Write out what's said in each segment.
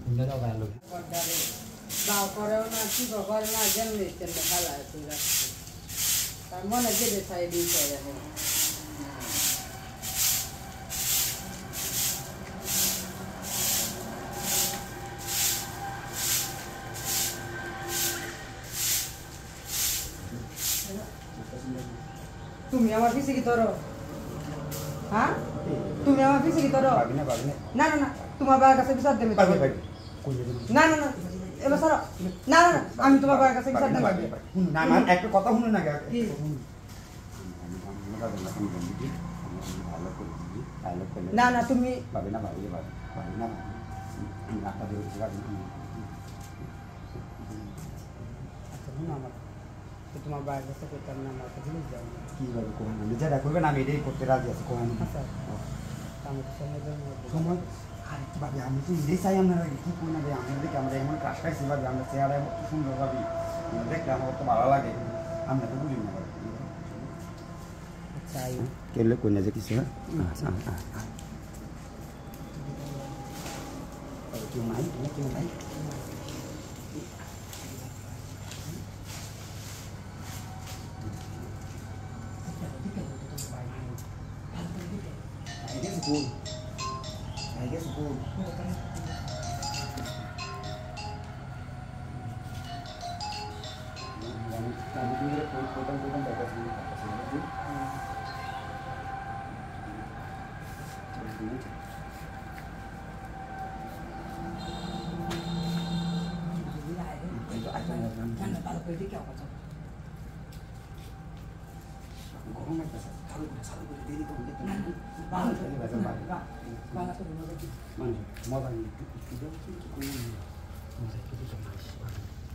Udah tau kan lu. Bao kореw na ki ko kore na jan me chen na hala sura. Tamo na je de sai di saya he. তুমি আমার পিছে কি ধরো হ্যাঁ তুমি আমার পিছে কি ধরো না না না তোমার বাবার কাছে বিচার দেবে না না না এবার স্যার না না না আমি তোমার বাবার কাছে বিচার দেব না না একটা কথা শুনুন না না না তুমি পাবে না পাবে পাবে না রাস্তা দিয়ে তোমার বাবার কাছে করতাম না আমার কাছে যাও কিভাবে কোন যেটা করবেন আমি এটাই করতে রাজি আছি কোন আচ্ছা আমি তো সময় আর কিভাবে আমি তো নিজেই চাই আপনারা কি কোন না আমাদের দেখে আমরা এমন কাজ খাইছি ভাবে আমরা চেহারা এত সুন্দর ভাবি দেখলে আমার তো ভালো লাগে আমরা তো বুঝি না আচ্ছা কেলে কোন যে কিছু কেউ নাই কেউ নাই I guess good.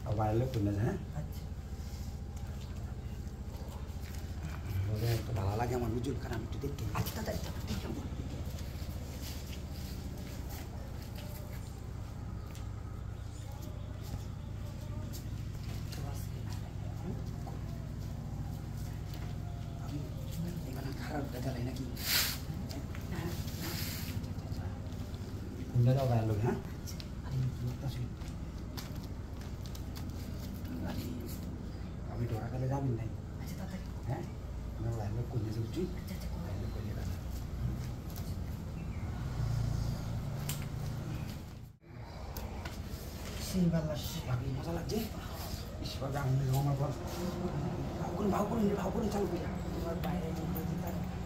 Awalnya punya saya. Boleh itu bala lagi sama wujud karena itu titik. Aja tak titik. Udah tau kan lu ya? Kami dua kali jamin nih. Ya? Nah, lalu kunya suci. Lalu kunya kan. Simbalas lagi masalah je. Isbagang di rumah apa? Bau kun চালু করে।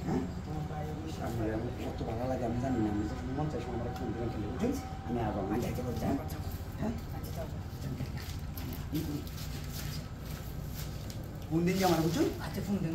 হ্যাঁ? আমরা কত ভালো লাগে আমি জানি না আমি মন চাই আমরা কোন দিন খেলে বুঝছেন আমি আবার না যাইতে বলছি হ্যাঁ কোন দিন আমার বুঝছো আচ্ছা ফোন দিন